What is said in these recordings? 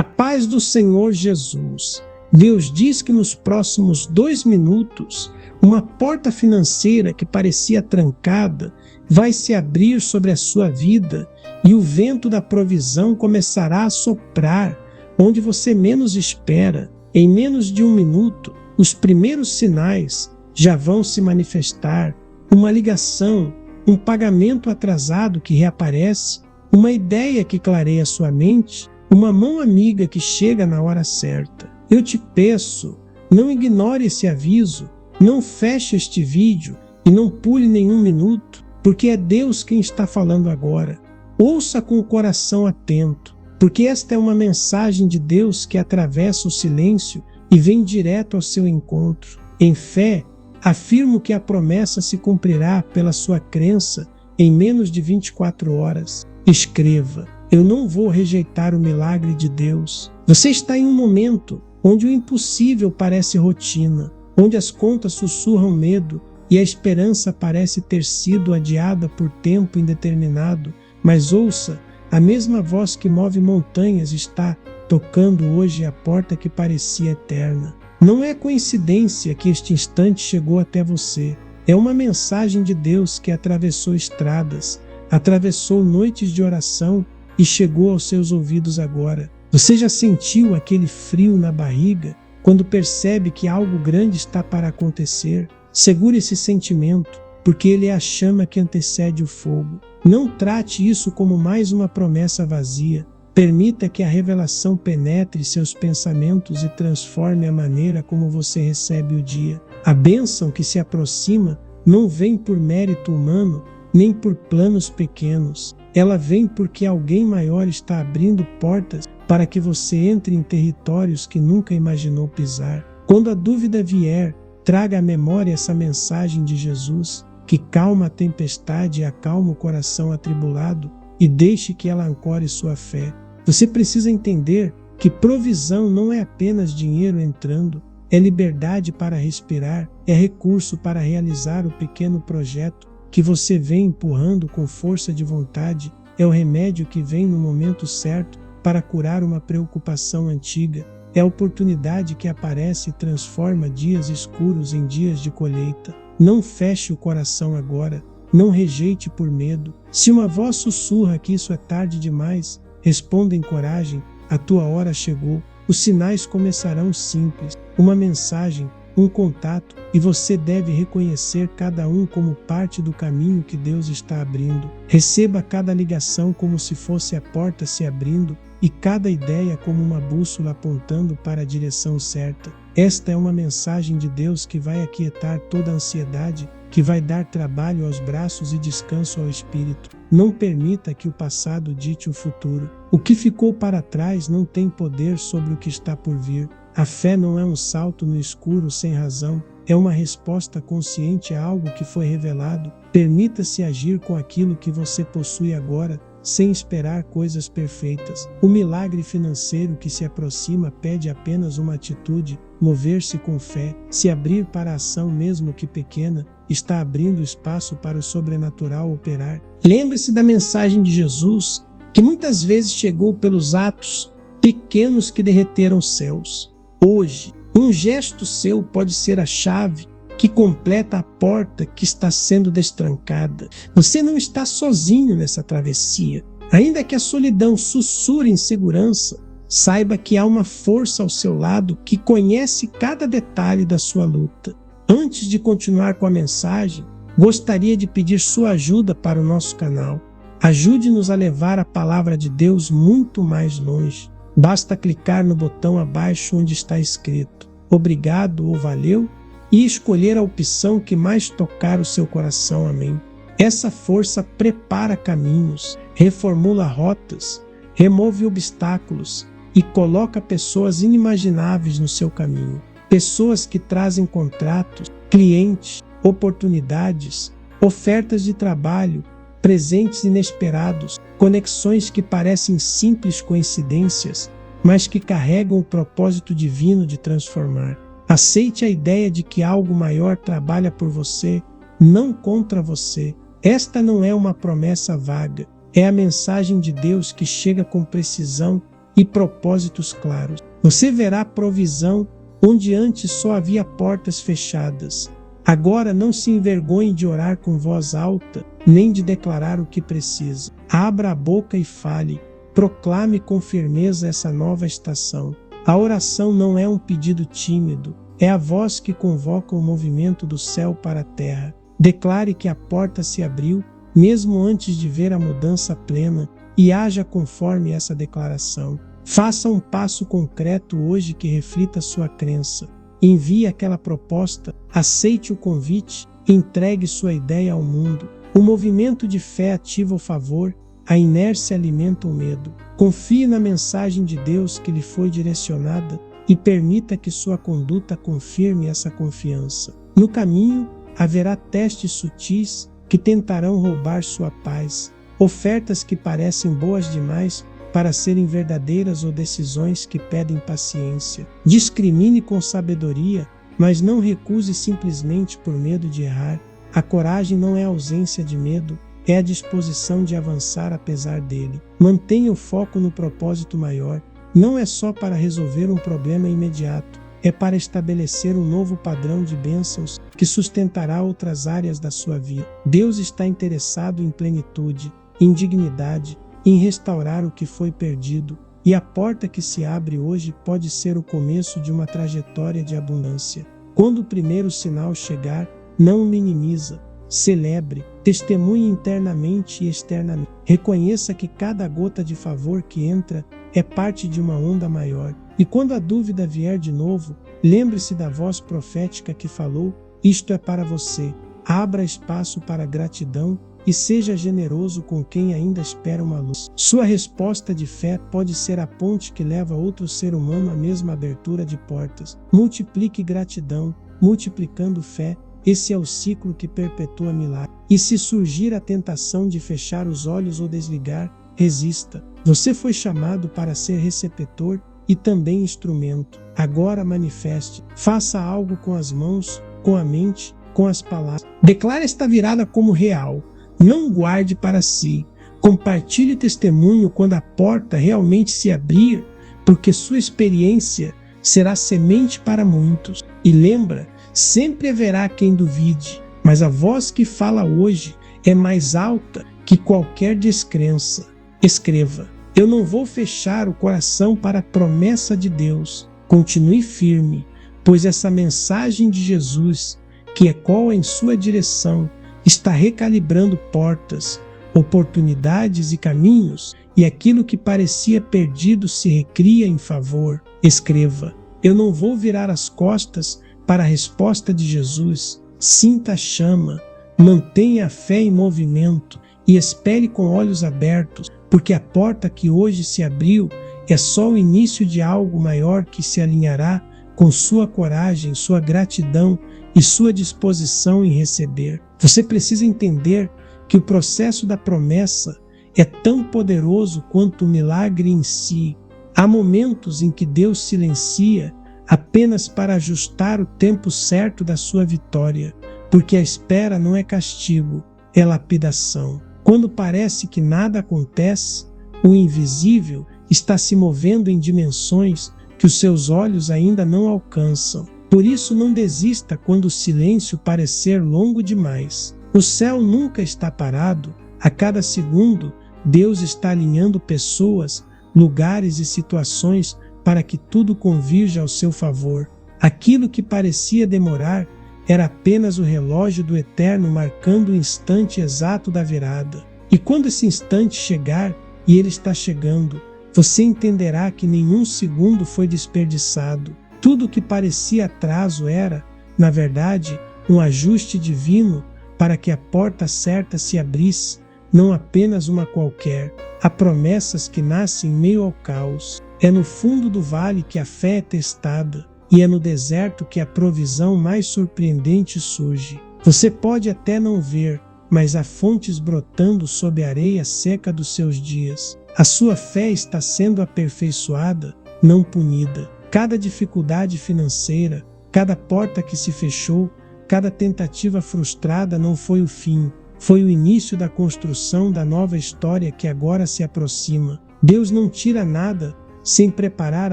A paz do Senhor Jesus. Deus diz que nos próximos 2 minutos, uma porta financeira que parecia trancada vai se abrir sobre a sua vida e o vento da provisão começará a soprar onde você menos espera. Em menos de 1 minuto, os primeiros sinais já vão se manifestar. Uma ligação, um pagamento atrasado que reaparece, uma ideia que clareia sua mente, uma mão amiga que chega na hora certa. Eu te peço, não ignore esse aviso, não feche este vídeo e não pule nenhum minuto, porque é Deus quem está falando agora. Ouça com o coração atento, porque esta é uma mensagem de Deus que atravessa o silêncio e vem direto ao seu encontro. Em fé, afirmo que a promessa se cumprirá pela sua crença em menos de 24 horas. Escreva: eu não vou rejeitar o milagre de Deus. Você está em um momento onde o impossível parece rotina, onde as contas sussurram medo e a esperança parece ter sido adiada por tempo indeterminado. Mas ouça, a mesma voz que move montanhas está tocando hoje a porta que parecia eterna. Não é coincidência que este instante chegou até você. É uma mensagem de Deus que atravessou estradas, atravessou noites de oração e chegou aos seus ouvidos agora. Você já sentiu aquele frio na barriga quando percebe que algo grande está para acontecer? Segure esse sentimento, porque ele é a chama que antecede o fogo. Não trate isso como mais uma promessa vazia. Permita que a revelação penetre seus pensamentos e transforme a maneira como você recebe o dia. A bênção que se aproxima não vem por mérito humano, nem por planos pequenos. Ela vem porque alguém maior está abrindo portas para que você entre em territórios que nunca imaginou pisar. Quando a dúvida vier, traga à memória essa mensagem de Jesus, que calma a tempestade e acalma o coração atribulado, e deixe que ela ancore sua fé. Você precisa entender que provisão não é apenas dinheiro entrando, é liberdade para respirar, é recurso para realizar o pequeno projeto que você vem empurrando com força de vontade, é o remédio que vem no momento certo para curar uma preocupação antiga, é a oportunidade que aparece e transforma dias escuros em dias de colheita. Não feche o coração agora, não rejeite por medo. Se uma voz sussurra que isso é tarde demais, responda em coragem: a tua hora chegou. Os sinais começarão simples, uma mensagem, um contato, e você deve reconhecer cada um como parte do caminho que Deus está abrindo. Receba cada ligação como se fosse a porta se abrindo e cada ideia como uma bússola apontando para a direção certa. Esta é uma mensagem de Deus que vai aquietar toda a ansiedade, que vai dar trabalho aos braços e descanso ao espírito. Não permita que o passado dite o futuro. O que ficou para trás não tem poder sobre o que está por vir. A fé não é um salto no escuro sem razão, é uma resposta consciente a algo que foi revelado. Permita-se agir com aquilo que você possui agora, sem esperar coisas perfeitas. O milagre financeiro que se aproxima pede apenas uma atitude: mover-se com fé, se abrir para a ação mesmo que pequena, está abrindo espaço para o sobrenatural operar. Lembre-se da mensagem de Jesus, que muitas vezes chegou pelos atos pequenos que derreteram os céus. Hoje, um gesto seu pode ser a chave que completa a porta que está sendo destrancada. Você não está sozinho nessa travessia. Ainda que a solidão sussurre insegurança, saiba que há uma força ao seu lado que conhece cada detalhe da sua luta. Antes de continuar com a mensagem, gostaria de pedir sua ajuda para o nosso canal. Ajude-nos a levar a palavra de Deus muito mais longe. Basta clicar no botão abaixo onde está escrito "Obrigado" ou "Valeu" e escolher a opção que mais tocar o seu coração. Amém. Essa força prepara caminhos, reformula rotas, remove obstáculos e coloca pessoas inimagináveis no seu caminho. Pessoas que trazem contratos, clientes, oportunidades, ofertas de trabalho, presentes inesperados, conexões que parecem simples coincidências, mas que carregam o propósito divino de transformar. Aceite a ideia de que algo maior trabalha por você, não contra você. Esta não é uma promessa vaga, é a mensagem de Deus que chega com precisão e propósitos claros. Você verá provisão onde antes só havia portas fechadas. Agora não se envergonhe de orar com voz alta, nem de declarar o que precisa. Abra a boca e fale. Proclame com firmeza essa nova estação. A oração não é um pedido tímido, é a voz que convoca o movimento do céu para a terra. Declare que a porta se abriu, mesmo antes de ver a mudança plena, e haja conforme essa declaração. Faça um passo concreto hoje que reflita sua crença. Envie aquela proposta, aceite o convite, entregue sua ideia ao mundo. O movimento de fé ativa o favor, a inércia alimenta o medo. Confie na mensagem de Deus que lhe foi direcionada e permita que sua conduta confirme essa confiança. No caminho, haverá testes sutis que tentarão roubar sua paz, ofertas que parecem boas demais para serem verdadeiras ou decisões que pedem paciência. Discrimine com sabedoria, mas não recuse simplesmente por medo de errar. A coragem não é a ausência de medo, é a disposição de avançar apesar dele. Mantenha o foco no propósito maior. Não é só para resolver um problema imediato, é para estabelecer um novo padrão de bênçãos que sustentará outras áreas da sua vida. Deus está interessado em plenitude, em dignidade, em restaurar o que foi perdido, e a porta que se abre hoje pode ser o começo de uma trajetória de abundância. Quando o primeiro sinal chegar, não o minimiza, celebre, testemunhe internamente e externamente. Reconheça que cada gota de favor que entra é parte de uma onda maior. E quando a dúvida vier de novo, lembre-se da voz profética que falou: isto é para você. Abra espaço para gratidão e seja generoso com quem ainda espera uma luz. Sua resposta de fé pode ser a ponte que leva outro ser humano à mesma abertura de portas. Multiplique gratidão, multiplicando fé. Esse é o ciclo que perpetua milagres. E se surgir a tentação de fechar os olhos ou desligar, resista. Você foi chamado para ser receptor e também instrumento. Agora manifeste. Faça algo com as mãos, com a mente, com as palavras. Declare esta virada como real. Não guarde para si. Compartilhe testemunho quando a porta realmente se abrir, porque sua experiência será semente para muitos. E lembra, sempre haverá quem duvide, mas a voz que fala hoje é mais alta que qualquer descrença. Escreva: eu não vou fechar o coração para a promessa de Deus. Continue firme, pois essa mensagem de Jesus, que ecoa em sua direção, está recalibrando portas, oportunidades e caminhos, e aquilo que parecia perdido se recria em favor. Escreva: eu não vou virar as costas para a resposta de Jesus. Sinta a chama, mantenha a fé em movimento e espere com olhos abertos, porque a porta que hoje se abriu é só o início de algo maior que se alinhará com sua coragem, sua gratidão e sua disposição em receber. Você precisa entender que o processo da promessa é tão poderoso quanto o milagre em si. Há momentos em que Deus silencia apenas para ajustar o tempo certo da sua vitória, porque a espera não é castigo, é lapidação. Quando parece que nada acontece, o invisível está se movendo em dimensões que os seus olhos ainda não alcançam. Por isso, não desista quando o silêncio parecer longo demais. O céu nunca está parado. A cada segundo, Deus está alinhando pessoas, lugares e situações para que tudo convirja ao seu favor. Aquilo que parecia demorar era apenas o relógio do Eterno marcando o instante exato da virada. E quando esse instante chegar, e ele está chegando, você entenderá que nenhum segundo foi desperdiçado. Tudo que parecia atraso era, na verdade, um ajuste divino para que a porta certa se abrisse, não apenas uma qualquer. Há promessas que nascem em meio ao caos. É no fundo do vale que a fé é testada, e é no deserto que a provisão mais surpreendente surge. Você pode até não ver, mas há fontes brotando sob a areia seca dos seus dias. A sua fé está sendo aperfeiçoada, não punida. Cada dificuldade financeira, cada porta que se fechou, cada tentativa frustrada não foi o fim, foi o início da construção da nova história que agora se aproxima. Deus não tira nada sem preparar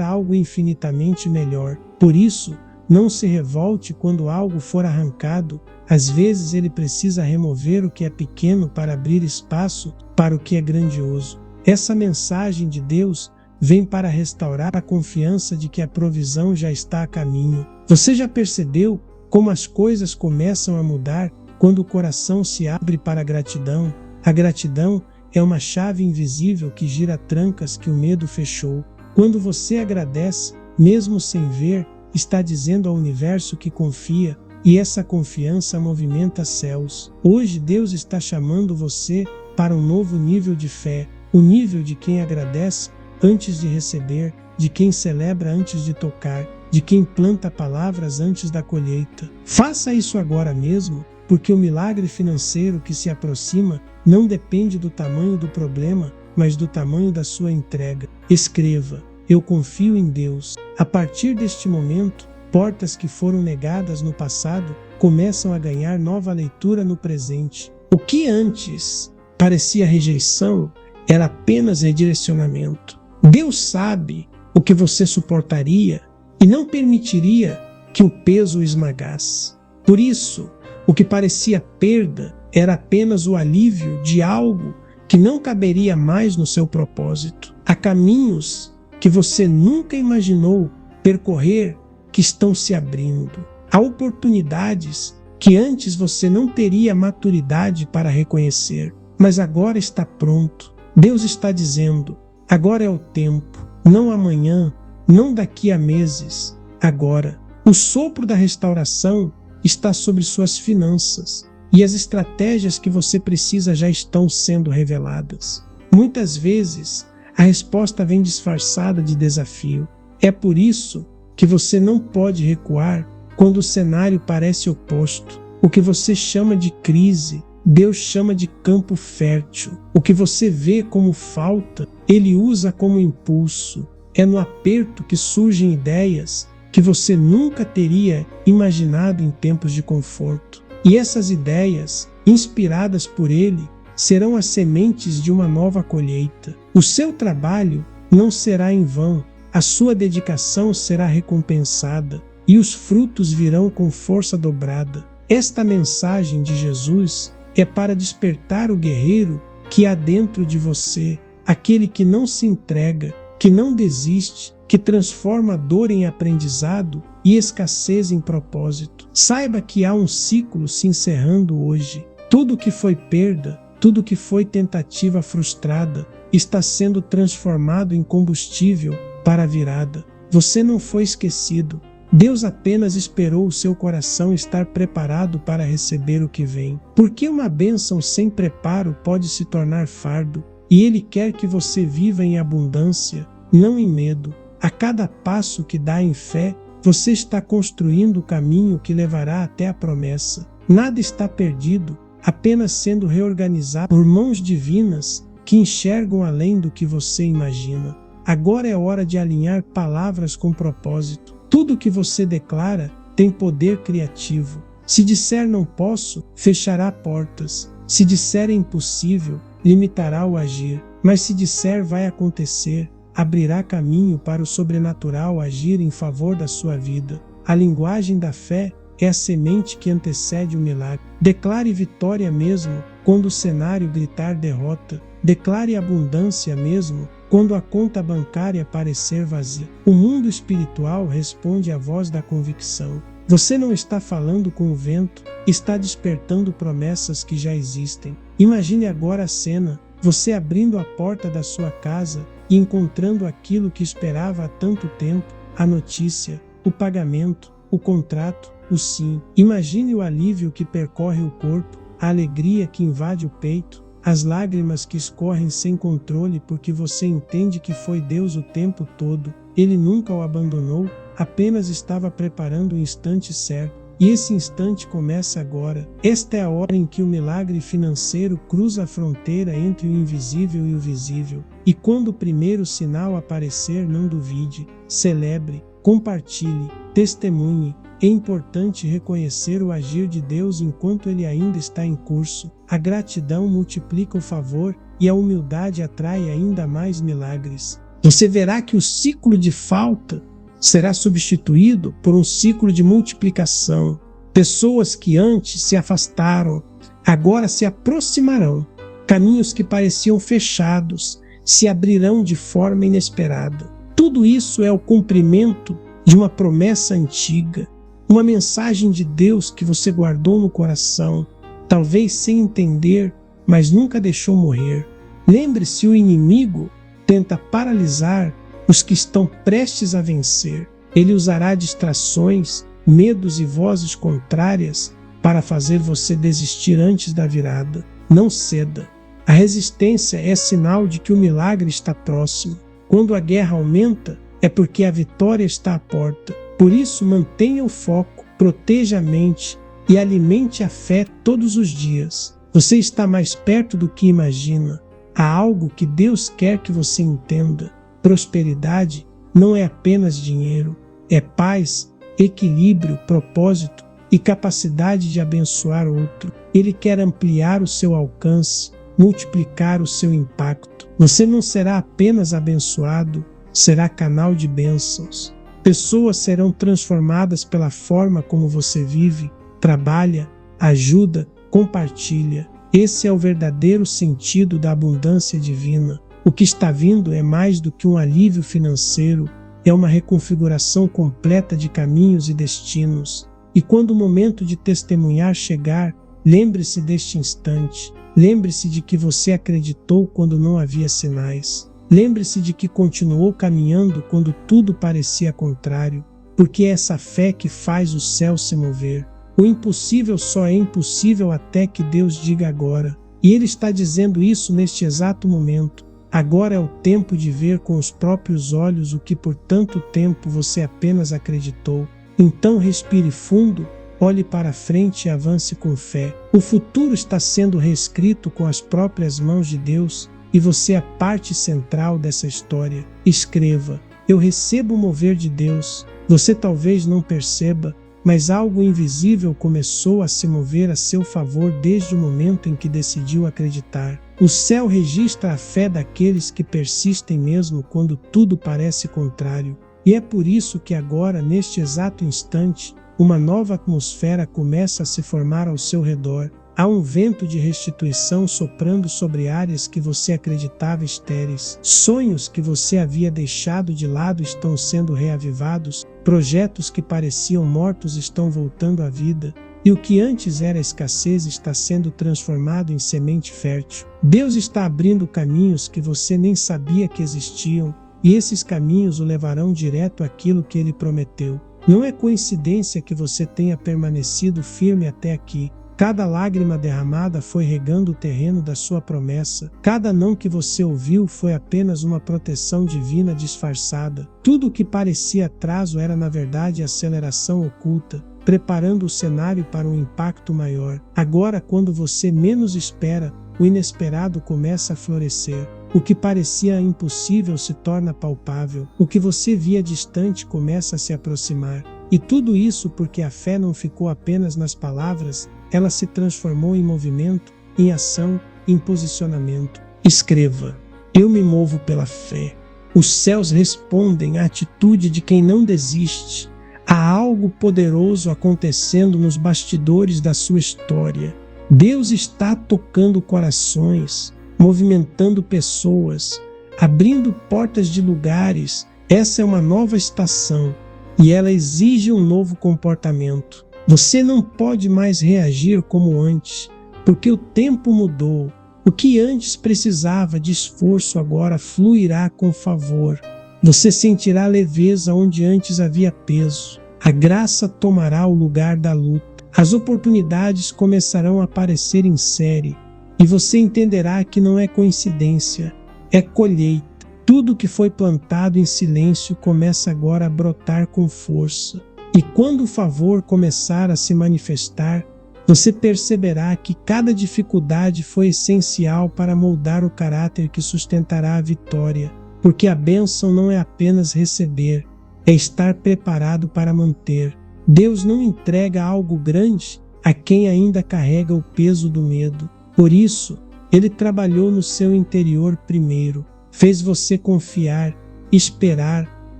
algo infinitamente melhor. Por isso, não se revolte quando algo for arrancado. Às vezes ele precisa remover o que é pequeno para abrir espaço para o que é grandioso. Essa mensagem de Deus vem para restaurar a confiança de que a provisão já está a caminho. Você já percebeu como as coisas começam a mudar quando o coração se abre para a gratidão? A gratidão é uma chave invisível que gira trancas que o medo fechou. Quando você agradece, mesmo sem ver, está dizendo ao universo que confia, e essa confiança movimenta céus. Hoje Deus está chamando você para um novo nível de fé, o nível de quem agradece antes de receber, de quem celebra antes de tocar, de quem planta palavras antes da colheita. Faça isso agora mesmo, porque o milagre financeiro que se aproxima não depende do tamanho do problema, mas do tamanho da sua entrega. Escreva: eu confio em Deus. A partir deste momento, portas que foram negadas no passado começam a ganhar nova leitura no presente. O que antes parecia rejeição era apenas redirecionamento. Deus sabe o que você suportaria e não permitiria que o peso o esmagasse. Por isso, o que parecia perda era apenas o alívio de algo que não caberia mais no seu propósito. Há caminhos que você nunca imaginou percorrer que estão se abrindo. Há oportunidades que antes você não teria maturidade para reconhecer, mas agora está pronto. Deus está dizendo: agora é o tempo, não amanhã, não daqui a meses, agora. O sopro da restauração está sobre suas finanças e as estratégias que você precisa já estão sendo reveladas. Muitas vezes, a resposta vem disfarçada de desafio. É por isso que você não pode recuar quando o cenário parece oposto. O que você chama de crise, Deus chama de campo fértil. O que você vê como falta, Ele usa como impulso. É no aperto que surgem ideias que você nunca teria imaginado em tempos de conforto. E essas ideias, inspiradas por Ele, serão as sementes de uma nova colheita. O seu trabalho não será em vão, a sua dedicação será recompensada e os frutos virão com força dobrada. Esta mensagem de Jesus é para despertar o guerreiro que há dentro de você, aquele que não se entrega, que não desiste, que transforma a dor em aprendizado e escassez em propósito. Saiba que há um ciclo se encerrando hoje. Tudo que foi perda, tudo que foi tentativa frustrada, está sendo transformado em combustível para a virada. Você não foi esquecido. Deus apenas esperou o seu coração estar preparado para receber o que vem. Porque uma bênção sem preparo pode se tornar fardo, e Ele quer que você viva em abundância, não em medo. A cada passo que dá em fé, você está construindo o caminho que levará até a promessa. Nada está perdido, apenas sendo reorganizado por mãos divinas que enxergam além do que você imagina. Agora é hora de alinhar palavras com propósito. Tudo que você declara tem poder criativo. Se disser não posso, fechará portas. Se disser é impossível, limitará o agir. Mas se disser vai acontecer, abrirá caminho para o sobrenatural agir em favor da sua vida. A linguagem da fé é a semente que antecede o milagre. Declare vitória mesmo quando o cenário gritar derrota. Declare abundância mesmo quando a conta bancária parecer vazia. O mundo espiritual responde à voz da convicção. Você não está falando com o vento, está despertando promessas que já existem. Imagine agora a cena, você abrindo a porta da sua casa e encontrando aquilo que esperava há tanto tempo, a notícia, o pagamento, o contrato, o sim. Imagine o alívio que percorre o corpo, a alegria que invade o peito, as lágrimas que escorrem sem controle porque você entende que foi Deus o tempo todo. Ele nunca o abandonou, apenas estava preparando o instante certo. E esse instante começa agora. Esta é a hora em que o milagre financeiro cruza a fronteira entre o invisível e o visível. E quando o primeiro sinal aparecer, não duvide, celebre, compartilhe, testemunhe. É importante reconhecer o agir de Deus enquanto ele ainda está em curso. A gratidão multiplica o favor e a humildade atrai ainda mais milagres. Você verá que o ciclo de falta será substituído por um ciclo de multiplicação. Pessoas que antes se afastaram, agora se aproximarão. Caminhos que pareciam fechados se abrirão de forma inesperada. Tudo isso é o cumprimento de uma promessa antiga, uma mensagem de Deus que você guardou no coração, talvez sem entender, mas nunca deixou morrer. Lembre-se, o inimigo tenta paralisar os que estão prestes a vencer. Ele usará distrações, medos e vozes contrárias para fazer você desistir antes da virada. Não ceda. A resistência é sinal de que o milagre está próximo. Quando a guerra aumenta, é porque a vitória está à porta. Por isso, mantenha o foco, proteja a mente e alimente a fé todos os dias. Você está mais perto do que imagina. Há algo que Deus quer que você entenda. Prosperidade não é apenas dinheiro, é paz, equilíbrio, propósito e capacidade de abençoar outro. Ele quer ampliar o seu alcance, multiplicar o seu impacto. Você não será apenas abençoado, será canal de bênçãos. Pessoas serão transformadas pela forma como você vive, trabalha, ajuda, compartilha. Esse é o verdadeiro sentido da abundância divina. O que está vindo é mais do que um alívio financeiro, é uma reconfiguração completa de caminhos e destinos. E quando o momento de testemunhar chegar, lembre-se deste instante. Lembre-se de que você acreditou quando não havia sinais. Lembre-se de que continuou caminhando quando tudo parecia contrário, porque é essa fé que faz o céu se mover. O impossível só é impossível até que Deus diga agora. E Ele está dizendo isso neste exato momento. Agora é o tempo de ver com os próprios olhos o que por tanto tempo você apenas acreditou. Então respire fundo, olhe para frente e avance com fé. O futuro está sendo reescrito com as próprias mãos de Deus e você é parte central dessa história. Escreva: eu recebo o mover de Deus. Você talvez não perceba, mas algo invisível começou a se mover a seu favor desde o momento em que decidiu acreditar. O céu registra a fé daqueles que persistem mesmo quando tudo parece contrário. E é por isso que agora, neste exato instante, uma nova atmosfera começa a se formar ao seu redor. Há um vento de restituição soprando sobre áreas que você acreditava estéreis. Sonhos que você havia deixado de lado estão sendo reavivados. Projetos que pareciam mortos estão voltando à vida. E o que antes era escassez está sendo transformado em semente fértil. Deus está abrindo caminhos que você nem sabia que existiam. E esses caminhos o levarão direto àquilo que Ele prometeu. Não é coincidência que você tenha permanecido firme até aqui. Cada lágrima derramada foi regando o terreno da sua promessa. Cada não que você ouviu foi apenas uma proteção divina disfarçada. Tudo o que parecia atraso era na verdade aceleração oculta, preparando o cenário para um impacto maior. Agora, quando você menos espera, o inesperado começa a florescer. O que parecia impossível se torna palpável. O que você via distante começa a se aproximar. E tudo isso porque a fé não ficou apenas nas palavras, ela se transformou em movimento, em ação, em posicionamento. Escreva: eu me movo pela fé. Os céus respondem à atitude de quem não desiste. Há algo poderoso acontecendo nos bastidores da sua história. Deus está tocando corações, movimentando pessoas, abrindo portas de lugares. Essa é uma nova estação e ela exige um novo comportamento. Você não pode mais reagir como antes, porque o tempo mudou. O que antes precisava de esforço agora fluirá com favor. Você sentirá leveza onde antes havia peso. A graça tomará o lugar da luta. As oportunidades começarão a aparecer em série. E você entenderá que não é coincidência, é colheita. Tudo que foi plantado em silêncio começa agora a brotar com força. E quando o favor começar a se manifestar, você perceberá que cada dificuldade foi essencial para moldar o caráter que sustentará a vitória. Porque a bênção não é apenas receber, é estar preparado para manter. Deus não entrega algo grande a quem ainda carrega o peso do medo. Por isso, Ele trabalhou no seu interior primeiro, fez você confiar esperar,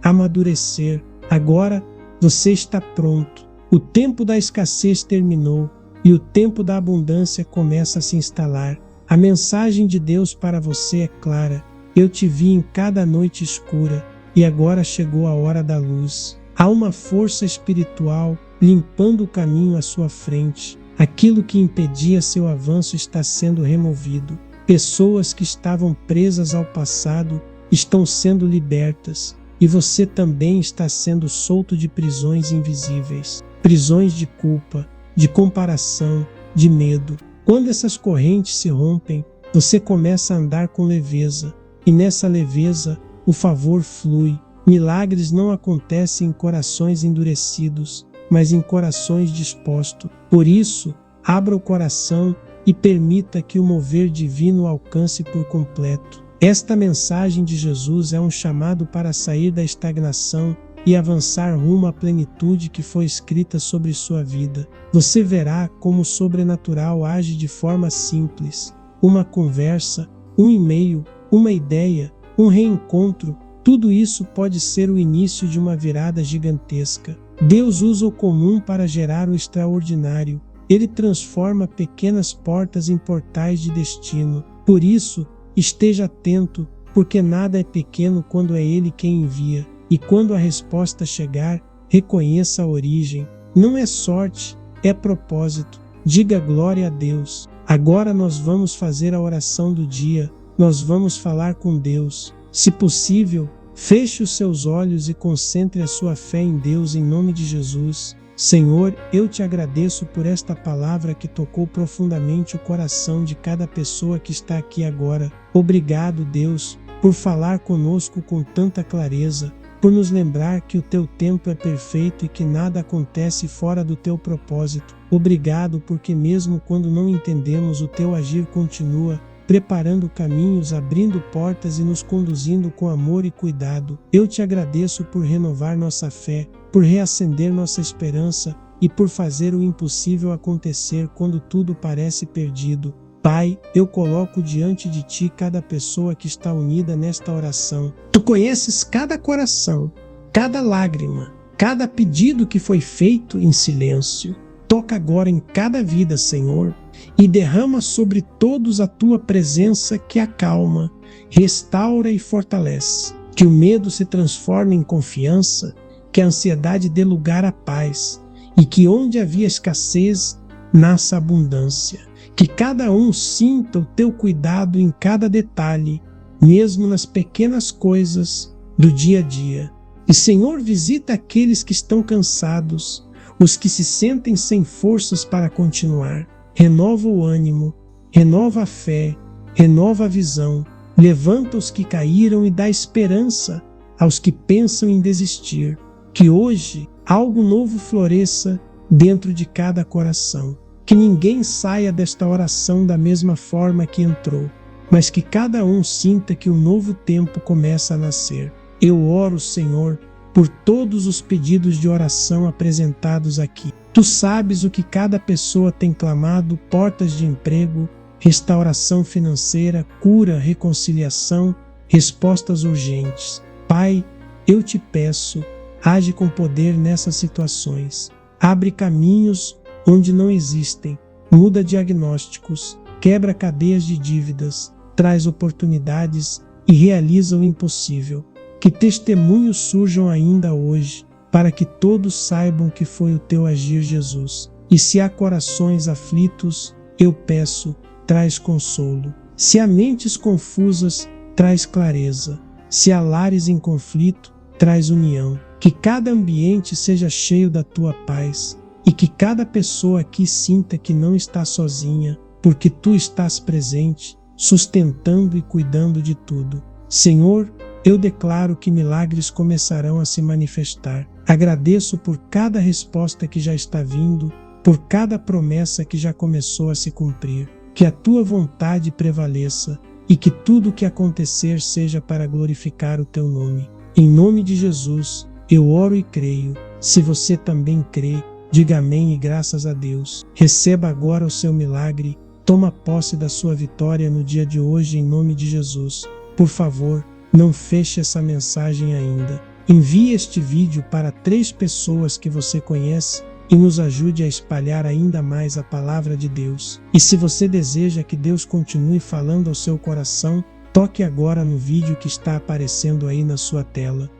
amadurecer. Agora você está pronto. O tempo da escassez terminou e o tempo da abundância começa a se instalar. A mensagem de Deus para você é clara. Eu te vi em cada noite escura e agora chegou a hora da luz. Há uma força espiritual limpando o caminho à sua frente. Aquilo que impedia seu avanço está sendo removido. Pessoas que estavam presas ao passado estão sendo libertas e você também está sendo solto de prisões invisíveis. Prisões de culpa, de comparação, de medo. Quando essas correntes se rompem, você começa a andar com leveza e nessa leveza o favor flui. Milagres não acontecem em corações endurecidos, mas em corações dispostos. Por isso, abra o coração e permita que o mover divino o alcance por completo. Esta mensagem de Jesus é um chamado para sair da estagnação e avançar rumo à plenitude que foi escrita sobre sua vida. Você verá como o sobrenatural age de forma simples. Uma conversa, um e-mail, uma ideia, um reencontro, tudo isso pode ser o início de uma virada gigantesca. Deus usa o comum para gerar o extraordinário. Ele transforma pequenas portas em portais de destino. Por isso, esteja atento, porque nada é pequeno quando é Ele quem envia. E quando a resposta chegar, reconheça a origem. Não é sorte, é propósito. Diga glória a Deus. Agora nós vamos fazer a oração do dia. Nós vamos falar com Deus. Se possível, feche os seus olhos e concentre a sua fé em Deus em nome de Jesus. Senhor, eu te agradeço por esta palavra que tocou profundamente o coração de cada pessoa que está aqui agora. Obrigado, Deus, por falar conosco com tanta clareza, por nos lembrar que o teu tempo é perfeito e que nada acontece fora do teu propósito. Obrigado porque mesmo quando não entendemos, o teu agir continua, preparando caminhos, abrindo portas e nos conduzindo com amor e cuidado. Eu te agradeço por renovar nossa fé, por reacender nossa esperança e por fazer o impossível acontecer quando tudo parece perdido. Pai, eu coloco diante de ti cada pessoa que está unida nesta oração. Tu conheces cada coração, cada lágrima, cada pedido que foi feito em silêncio. Toca agora em cada vida, Senhor, e derrama sobre todos a tua presença que acalma, restaura e fortalece. Que o medo se transforme em confiança, que a ansiedade dê lugar à paz, e que onde havia escassez, nasça abundância. Que cada um sinta o teu cuidado em cada detalhe, mesmo nas pequenas coisas do dia a dia. E, Senhor, visita aqueles que estão cansados, os que se sentem sem forças para continuar. Renova o ânimo, renova a fé, renova a visão, levanta os que caíram e dá esperança aos que pensam em desistir. Que hoje algo novo floresça dentro de cada coração. Que ninguém saia desta oração da mesma forma que entrou, mas que cada um sinta que um novo tempo começa a nascer. Eu oro, Senhor, por todos os pedidos de oração apresentados aqui. Tu sabes o que cada pessoa tem clamado: portas de emprego, restauração financeira, cura, reconciliação, respostas urgentes. Pai, eu te peço, age com poder nessas situações. Abre caminhos onde não existem, muda diagnósticos, quebra cadeias de dívidas, traz oportunidades e realiza o impossível. Que testemunhos surjam ainda hoje, para que todos saibam que foi o teu agir, Jesus. E se há corações aflitos, eu peço, traz consolo. Se há mentes confusas, traz clareza. Se há lares em conflito, traz união. Que cada ambiente seja cheio da tua paz e que cada pessoa aqui sinta que não está sozinha, porque tu estás presente, sustentando e cuidando de tudo. Senhor, eu declaro que milagres começarão a se manifestar. Agradeço por cada resposta que já está vindo, por cada promessa que já começou a se cumprir. Que a tua vontade prevaleça e que tudo o que acontecer seja para glorificar o teu nome. Em nome de Jesus, eu oro e creio. Se você também crê, diga amém e graças a Deus. Receba agora o seu milagre. Toma posse da sua vitória no dia de hoje em nome de Jesus. Por favor, não feche essa mensagem ainda. Envie este vídeo para 3 pessoas que você conhece e nos ajude a espalhar ainda mais a palavra de Deus. E se você deseja que Deus continue falando ao seu coração, toque agora no vídeo que está aparecendo aí na sua tela.